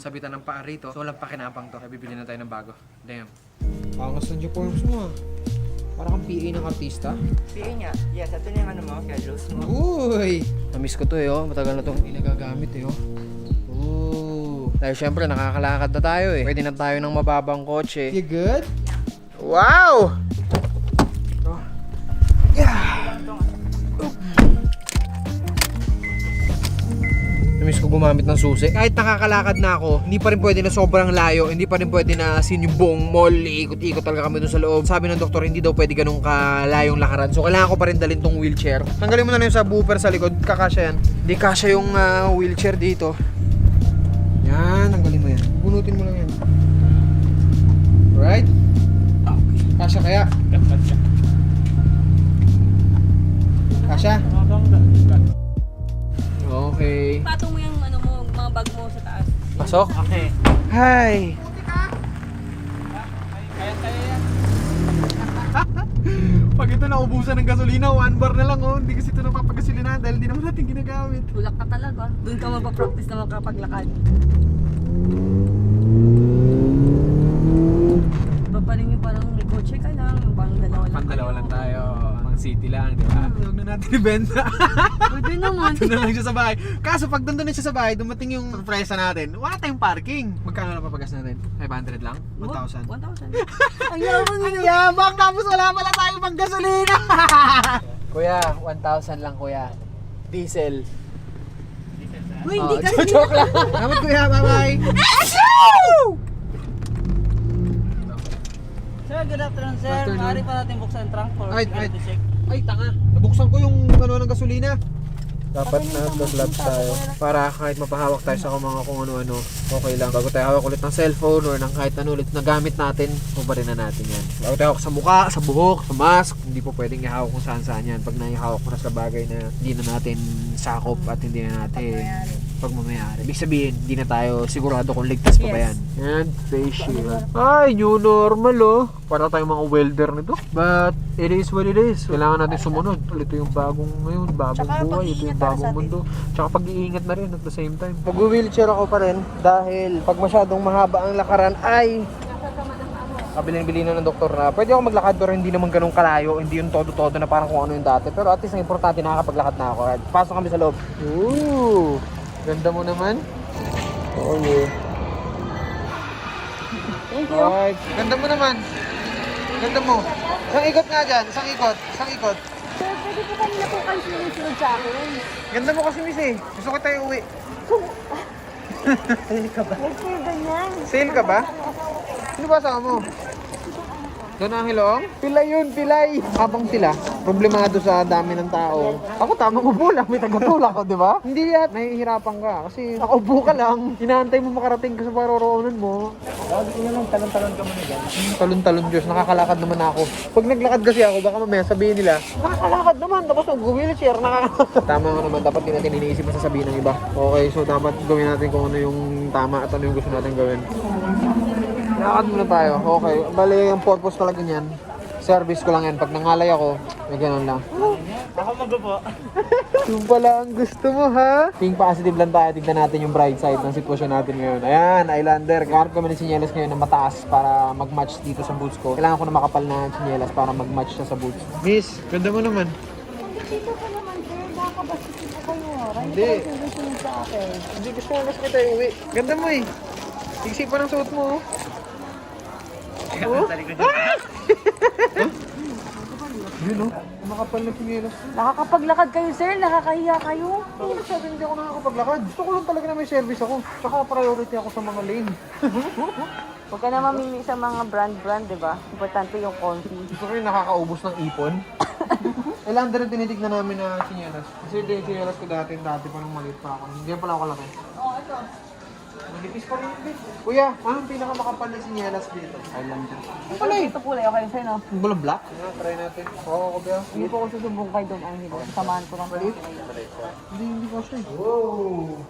sabitan ng paa rito. So walang pakinabang to. Kaya bibili na tayo ng bago. Damn. Pangas ng uniforms mo ah. Para kang PA ng artista. PA niya. Yes, ito na yung ano mo, schedules mo. Uy! Namiss ko to eh oh. Matagal na itong inagagamit eh oh. Ooh. Dahil syempre nakakalakad na tayo eh. Pwede na tayo ng mababang kotse. You good? Wow! Oh. Yeah! Namiss ko gumamit ng susi. Kahit nakakalakad na ako, hindi pa rin pwede na sobrang layo. Hindi pa rin pwede na sin yung buong mall. Ikot-ikot talaga kami dun sa loob. Sabi ng doktor, hindi daw pwede ganun kalayong lakaran. So kailangan ko pa rin dalhin tong wheelchair. Tanggalin mo na yung subwoofer sa likod. Kakasya yan. Hindi kasya yung wheelchair dito. Yan, tanggalin mo yan. Bunutin mo lang yan. Alright? Kasya kaya? Kasya? Okay. Patong mo yung ano mo, mga bag mo sa taas. Pasok? Okay. Hi! Kaya yan. Pag ito naubusan ng gasolina, 1 bar na lang oh. Hindi kasi ito napapagasolina dahil hindi naman natin ginagamit. Tulak ka talaga. Doon ka magpa-practice na makapaglakad. Iba pa rin yung parang may kotse ka lang, parang dalawa lang. tayo. Pang city lang, di ba? Huwag na natin ibenta. Pwede naman. Ito na lang siya sa bahay. Kaso pag nandun na siya sa bahay, dumating yung surpresa natin. Wala tayong parking. Magkano na papagas natin? 500 lang? 1,000? 1,000. Ang yaman Ang yabang! Tapos wala pala tayong pang gasolina! Kuya, 1,000 lang kuya. Diesel. Uy, hindi kasi. Joke lang. Salamat kuya, bye-bye! Sir, good afternoon, sir. Afternoon. Maaari pa natin buksan ang trunk for Ay, security check. Ay, tanga. Nabuksan ko yung ano ng gasolina. Dapat na gloves tayo para kahit mapahawak tayo sa mga kung ano-ano, okay lang. Bago tayo hawak ulit ng cellphone or ng kahit ano ulit na gamit natin, pubarin na natin yan. Bago tayo hawak sa mukha, sa buhok, sa mask, hindi po pwedeng ihawak kung saan-saan yan. Pag naihawak mo na sa bagay na hindi na natin sakop at hindi na natin pagmamayari. Ibig sabihin, hindi na tayo sigurado kung ligtas pa ba yan. Yan, face shield. Ay, new normal oh. Para tayong mga welder nito. But, it is what it is. Kailangan natin sumunod. Ito yung bagong ngayon, bagong buhay. Ito yung bagong mundo. Tsaka pag-iingat na rin at the same time. Mag-wheelchair ako pa rin dahil pag masyadong mahaba ang lakaran ay kabilin-bilin na ng doktor na pwede ako maglakad pero hindi naman ganun kalayo, hindi yung todo-todo na parang kung ano yung dati. Pero at least ang importante nakakapaglakad na ako. Right? Pasok kami sa loob. Ooh! Ganda mo naman. Oh yeah. Thank you. Alright. Ganda mo naman. Ganda mo. Isang ikot nga dyan. Isang ikot. Isang ikot. Sir, pwede po kanina po kayo sunod sa akin. Ganda mo kasi miss eh. Gusto ko tayo uwi. Nag-save ganyan. Sale ka ba? Sino ba kasama mo? Doon ang hilong? Pilay yun, pilay! Habang sila, problemado sa dami ng tao. Ako tamang upo lang, may tagatulak ko, di ba? Hindi yan, nahihirapan ka. Kasi nakaupo ka lang, inaantay mo makarating ka sa paroroonan mo. Sabi ko naman, talon-talon ka muna dyan. Talon-talon Diyos, nakakalakad naman ako. Pag naglakad kasi ako, baka mamaya sabihin nila, nakakalakad naman, tapos mag-wheelchair, nakakalakad. Tama nga naman, dapat din natin iniisip ang sasabihin ng iba. Okay, so dapat gawin natin kung ano yung tama at ano yung gusto natin gawin. Lakad muna tayo. Okay. Bali, yung purpose talaga niyan. Service ko lang yan. Pag nangalay ako, may ganun lang. Ako mag-upo. Yung pala ang gusto mo, ha? Think positive lang tayo. Tignan natin yung bright side ng sitwasyon natin ngayon. Ayan, Islander. Kaharap kami ng sinyelas ngayon na mataas para mag-match dito sa boots ko. Kailangan ko na makapal na sinyelas para mag-match siya sa boots. Miss, ganda mo naman. Dito ka naman, sir. Nakakabasiti po kayo. Hindi. Sunod sa akin. Hindi gusto mo mas kita uwi. Ganda mo eh. Tigsi pa ng suot mo, oh. Oh? Yun oh, makapal na sinyelas. Nakakapaglakad kayo, sir. Nakakahiya kayo. Ako nagsabi hindi ako nakakapaglakad. Gusto ko lang talaga na may service ako. Tsaka priority ako sa mga lane. Huwag ka na mamili sa mga brand, di ba? Importante yung comfy. Gusto ko yung nakakaubos ng ipon. Kailangan din tinitignan namin na sinyelas. Kasi yung sinyelas ko dati pa nung maliit pa ako. Hindi pala ako kalaki. Oh, ito. Manipis pa rin yun. Kuya, anong pinakamakapal na sinyelas dito? Islander. Ito pala ito kulay. Okay, sir, no? Yung walang black? Try natin. Oo, ko ba? Hindi po ako susubong kayo doon. Ang hilo. Samahan ko lang. Maliit? Hindi ko siya. Wow!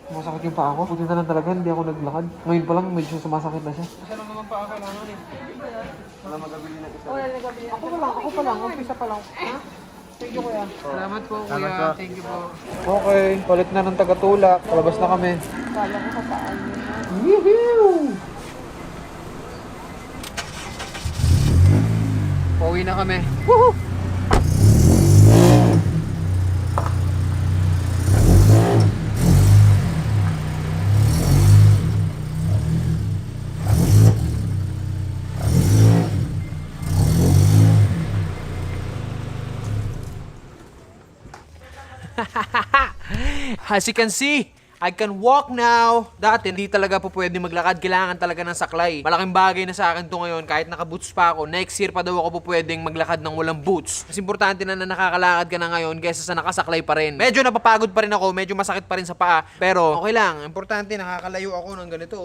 Sumasakit yung paa ko. Buti na lang talaga, hindi ako naglakad. Ngayon pa lang, medyo sumasakit na siya. Kasi lang naman paa kailangan eh. Wala magabili na isa. Wala nagabili. Ako pa lang, umpisa pa lang. Ha? Thank you kuya. Salamat po kuya. Salamat po. Thank you po. Okay, palit na ng tagatulak. Palabas na kami. Kala ko sa paan yun. Woohoo! Pauwi na kami. Woohoo! As you can see, I can walk now. Dati, hindi talaga po pwede maglakad. Kailangan talaga ng saklay. Malaking bagay na sa akin to ngayon. Kahit naka-boots pa ako, next year pa daw ako po pwedeng maglakad ng walang boots. Mas importante na nakakalakad ka na ngayon kaysa sa nakasaklay pa rin. Medyo napapagod pa rin ako, medyo masakit pa rin sa paa. Pero, okay lang. Importante, nakakalayo ako ng ganito.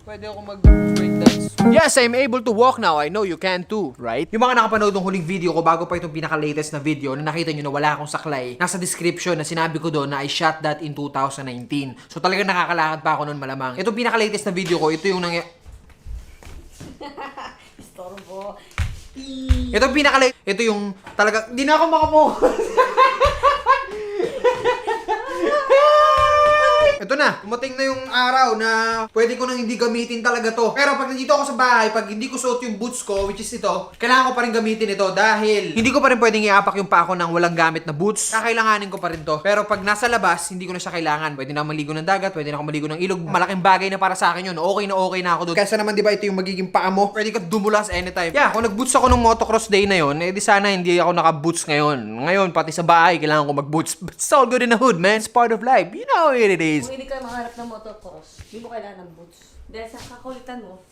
Pwede ako mag-breakdance. Yes, I'm able to walk now. I know you can too, right? Yung mga nakapanood ng huling video ko bago pa itong pinaka-latest na video na nakita nyo na wala akong saklay, nasa description na sinabi ko doon na I shot that in 2019. So talagang nakakalakad pa ako noon malamang. Itong pinaka-latest na video ko, ito yung Istorbo. Ito yung talaga, hindi na ako makapokus. Ito na, dumating na yung araw na pwede ko nang hindi gamitin talaga to. Pero pag nandito ako sa bahay, pag hindi ko suot yung boots ko, which is ito, kailangan ko pa rin gamitin ito dahil hindi ko pa rin pwedeng iapak yung paa ko ng walang gamit na boots. Kakailanganin ko pa rin to. Pero pag nasa labas, hindi ko na siya kailangan. Pwede na ako maligo ng dagat, pwede na ako maligo ng ilog. Malaking bagay na para sa akin yun. Okay na ako doon. Kaysa naman, di ba, ito yung magiging paa mo. Pwede ka dumulas anytime. Yeah, kung nag-boots ako nung motocross day na yun, eh di sana hindi ako naka-boots ngayon. Ngayon, pati sa bahay, kailangan ko mag-boots. But it's all good in the hood, man. It's part of life. You know how it is. Kung hindi ka makaharap ng motocross, hindi mo kailangan ng boots. Dahil sa kakulitan mo,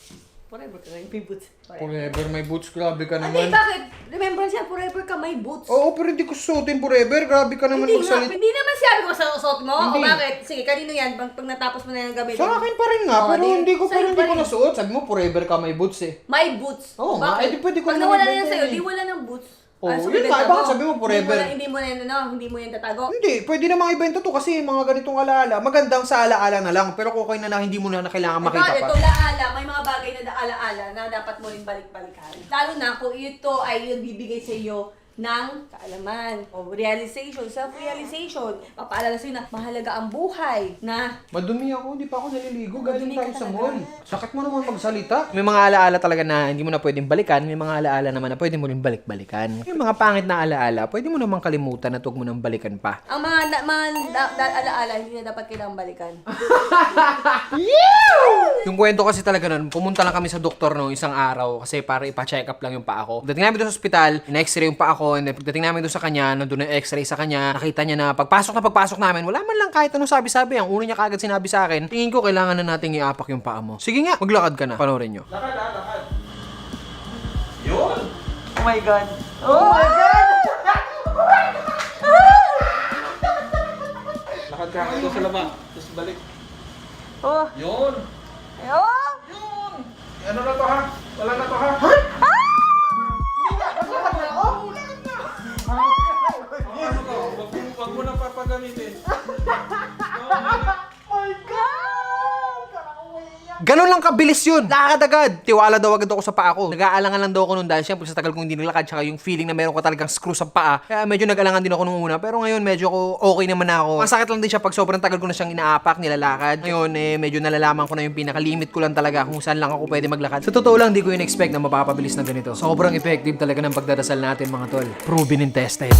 forever ka ngayon may boots. Forever may boots, grabe ka Hindi, bakit? Remembrance yan, forever ka may boots. Oo, pero hindi ko susuotin forever. Grabe ka naman Hindi nga, magsalita. hindi naman sabi ko sa usot mo. Hindi. O bakit? Sige, kanino yan? Pag natapos mo na yung gamitin. Sa akin pa rin nga, Oo, pero hindi ko sa'yo pa rin. nasuot. Sabi mo, forever ka may boots eh. May boots. Oo nga, eh, di pwede ko Pag naman nawala na ibenta yan sa'yo, eh. di wala ng boots. Oo, So, yun bibenta nga, bakit sabi mo forever? Hindi mo na yan, hindi mo yan tatago. Hindi, pwede namang ibenta to kasi mga ganitong alaala. Magandang sa alaala na lang, pero okay na hindi mo na kailangan makita Bakit? pa. Itong laala, may mga bagay na alaala na dapat mo rin balik-balikan. Lalo na kung ito ay yung bibigay sa iyo ng kaalaman o realization, self-realization. Papaalala sa'yo na mahalaga ang buhay na Madumi ako, hindi pa ako naliligo. Galing Madumi tayo ka sa talaga. mall. Sakit mo naman magsalita. May mga alaala talaga na hindi mo na pwedeng balikan. May mga alaala naman na pwede mo rin balik-balikan. Yung mga pangit na alaala, pwede mo naman kalimutan at huwag mo nang balikan pa. ang alaala hindi na dapat kailangang balikan. Yung kwento kasi talaga nun, pumunta lang kami sa doktor no isang araw kasi para ipa-check up lang yung paa ko. Pagdating namin doon sa ospital, in-x-ray yung paa ko, and then pagdating namin doon sa kanya, nandun yung x-ray sa kanya, nakita niya na pagpasok namin, wala man lang kahit anong sabi-sabi. Ang una niya kagad sinabi sa akin, tingin ko kailangan na nating iapak yung paa mo. Sige nga, maglakad ka na. Panoorin nyo. Lakad. Yun! Oh my God! Oh my God! Lakad ka ito sa laba. Tapos balik. Oh! Yun! Oh! Yun! Ano na to ha? Wala na to ha? Ano ka? Huwag mo na papagamitin. Ganon lang kabilis yun. Lakad agad. Tiwala daw agad ako sa paa ko. Nag-aalangan lang daw ako nun dahil syempre sa tagal kong hindi nilakad tsaka yung feeling na meron ko talagang screw sa paa. Kaya medyo nag-alangan din ako nung una. Pero ngayon medyo okay naman ako. Masakit lang din siya pag sobrang tagal ko na siyang inaapak, nilalakad. Ngayon medyo nalalaman ko na yung pinaka-limit ko lang talaga kung saan lang ako pwede maglakad. Sa totoo lang, di ko in-expect na mapapabilis na ganito. Sobrang effective talaga ng pagdadasal natin mga tol. Proven and tested.